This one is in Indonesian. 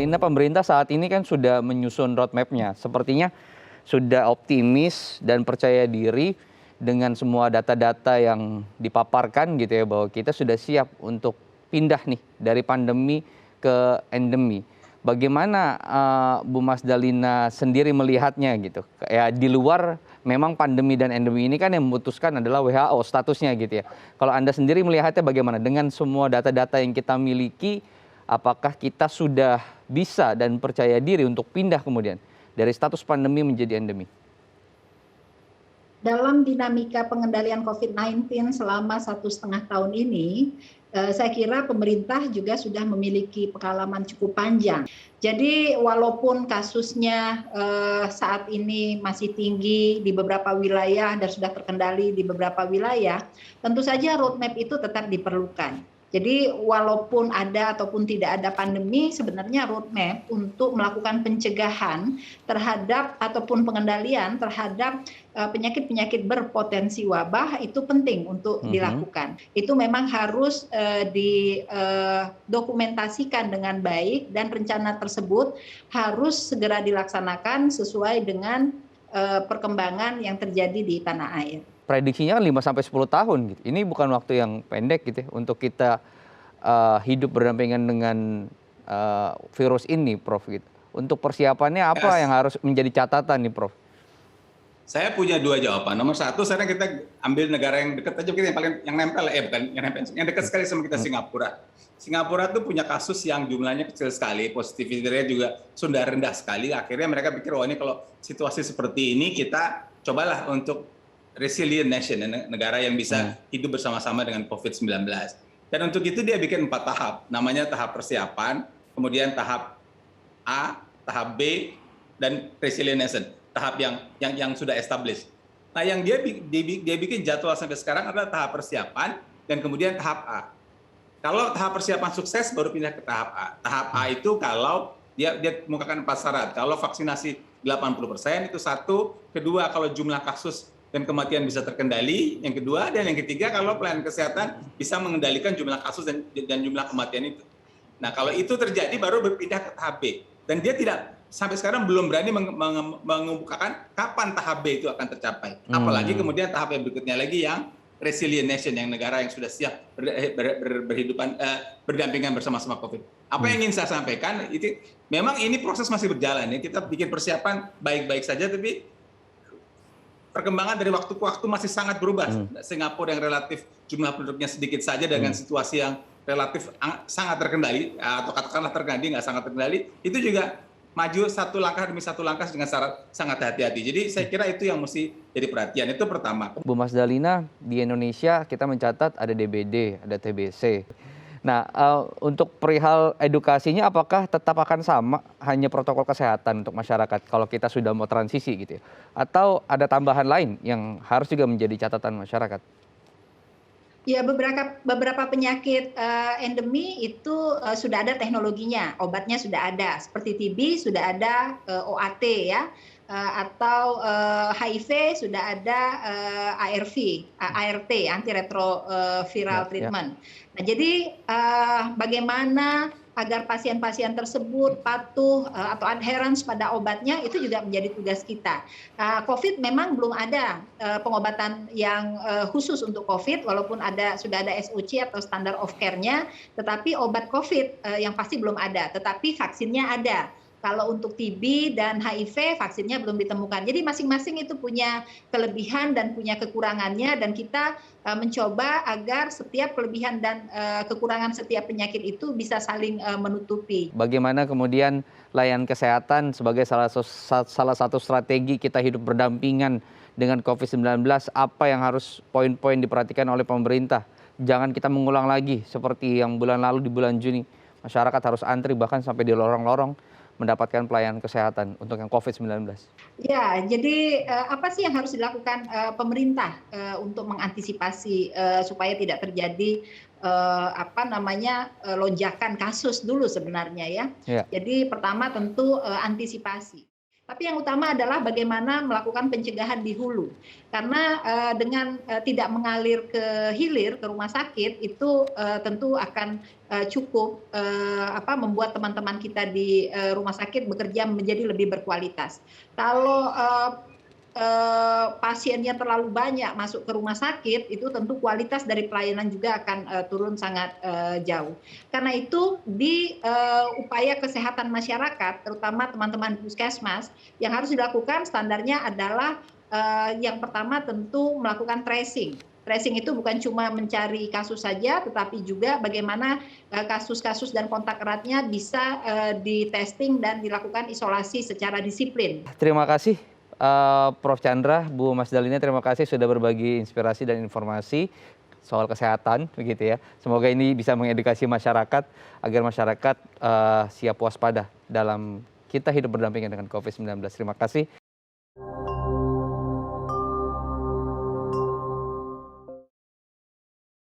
Dalina, pemerintah saat ini kan sudah menyusun roadmap-nya. Sepertinya sudah optimis dan percaya diri dengan semua data-data yang dipaparkan gitu ya, bahwa kita sudah siap untuk pindah nih dari pandemi ke endemi. Bagaimana Bu Mas Dalina sendiri melihatnya gitu? Ya di luar memang pandemi dan endemi ini kan yang memutuskan adalah WHO statusnya gitu ya. Kalau Anda sendiri melihatnya bagaimana dengan semua data-data yang kita miliki, apakah kita sudah bisa dan percaya diri untuk pindah kemudian dari status pandemi menjadi endemi? Dalam dinamika pengendalian COVID-19 selama 1,5 tahun ini, saya kira pemerintah juga sudah memiliki pengalaman cukup panjang. Jadi walaupun kasusnya saat ini masih tinggi di beberapa wilayah dan sudah terkendali di beberapa wilayah, tentu saja roadmap itu tetap diperlukan. Jadi walaupun ada ataupun tidak ada pandemi, sebenarnya roadmap untuk melakukan pencegahan terhadap ataupun pengendalian terhadap penyakit-penyakit berpotensi wabah itu penting untuk dilakukan. Itu memang harus didokumentasikan dengan baik dan rencana tersebut harus segera dilaksanakan sesuai dengan perkembangan yang terjadi di tanah air. Prediksinya kan 5-10 tahun gitu. Ini bukan waktu yang pendek gitu ya, untuk kita hidup berdampingan dengan virus ini, Prof. Gitu. Untuk persiapannya apa yang harus menjadi catatan nih, Prof? Saya punya dua jawaban. Nomor satu, sekarang kita ambil negara yang dekat aja, kita yang paling yang nempel, bukan yang nempel, yang dekat sekali sama kita, Singapura. Singapura tuh punya kasus yang jumlahnya kecil sekali, positivity rate juga sudah rendah sekali. Akhirnya mereka pikir, wah ini kalau situasi seperti ini kita cobalah untuk resilient nation, negara yang bisa hidup bersama-sama dengan COVID-19. Dan untuk itu dia bikin 4 tahap, namanya tahap persiapan, kemudian tahap A, tahap B, dan resilient nation, tahap yang sudah established. Nah, yang dia bikin jadwal sampai sekarang adalah tahap persiapan dan kemudian tahap A. Kalau tahap persiapan sukses baru pindah ke tahap A. Tahap A itu kalau dia mengemukakan 4 syarat. Kalau vaksinasi 80% itu satu, kedua kalau jumlah kasus dan kematian bisa terkendali, yang kedua, dan yang ketiga kalau pelayanan kesehatan bisa mengendalikan jumlah kasus dan jumlah kematian itu. Nah, kalau itu terjadi baru berpindah ke tahap B. Dan dia tidak sampai sekarang belum berani mengemukakan kapan tahap B itu akan tercapai. Apalagi kemudian tahap yang berikutnya lagi yang resilient nation, yang negara yang sudah siap berdampingan bersama-sama COVID. Apa yang ingin saya sampaikan, itu memang ini proses masih berjalan ya. Kita bikin persiapan baik-baik saja, tapi perkembangan dari waktu ke waktu masih sangat berubah. Singapura yang relatif jumlah penduduknya sedikit saja dengan situasi yang relatif sangat terkendali, atau katakanlah terkendali, nggak sangat terkendali, itu juga maju satu langkah demi satu langkah dengan sangat hati-hati. Jadi saya kira itu yang mesti jadi perhatian, itu pertama. Bu Mas Dalina, di Indonesia kita mencatat ada DBD, ada TBC. Nah, untuk perihal edukasinya apakah tetap akan sama, hanya protokol kesehatan untuk masyarakat kalau kita sudah mau transisi gitu ya? Atau ada tambahan lain yang harus juga menjadi catatan masyarakat? Ya, beberapa penyakit endemi itu sudah ada teknologinya, obatnya sudah ada. Seperti TB sudah ada OAT ya, atau HIV sudah ada ART, antiretroviral treatment. Nah, jadi bagaimana agar pasien-pasien tersebut patuh atau adherence pada obatnya itu juga menjadi tugas kita. COVID memang belum ada pengobatan yang khusus untuk COVID, walaupun sudah ada SOC atau standard of care-nya, tetapi obat COVID yang pasti belum ada, tetapi vaksinnya ada. Kalau untuk TB dan HIV vaksinnya belum ditemukan. Jadi masing-masing itu punya kelebihan dan punya kekurangannya, dan kita mencoba agar setiap kelebihan dan kekurangan setiap penyakit itu bisa saling menutupi. Bagaimana kemudian layanan kesehatan sebagai salah satu strategi kita hidup berdampingan dengan COVID-19, apa yang harus poin-poin diperhatikan oleh pemerintah? Jangan kita mengulang lagi seperti yang bulan lalu di bulan Juni. Masyarakat harus antri bahkan sampai di lorong-lorong mendapatkan pelayanan kesehatan untuk yang COVID-19. Ya, jadi apa sih yang harus dilakukan pemerintah untuk mengantisipasi supaya tidak terjadi lonjakan kasus dulu sebenarnya ya. Jadi pertama tentu antisipasi. Tapi yang utama adalah bagaimana melakukan pencegahan di hulu. Karena dengan tidak mengalir ke hilir, ke rumah sakit, itu tentu akan cukup membuat teman-teman kita di rumah sakit bekerja menjadi lebih berkualitas. Kalau pasiennya terlalu banyak masuk ke rumah sakit, itu tentu kualitas dari pelayanan juga akan turun sangat jauh. Karena itu di upaya kesehatan masyarakat, terutama teman-teman puskesmas, yang harus dilakukan standarnya adalah yang pertama tentu melakukan tracing. Tracing itu bukan cuma mencari kasus saja, tetapi juga bagaimana kasus-kasus dan kontak eratnya bisa di-testing dan dilakukan isolasi secara disiplin. Terima kasih Prof. Chandra, Bu Mas Dalina, terima kasih sudah berbagi inspirasi dan informasi soal kesehatan, begitu ya. Semoga ini bisa mengedukasi masyarakat agar masyarakat siap waspada dalam kita hidup berdampingan dengan COVID-19. Terima kasih.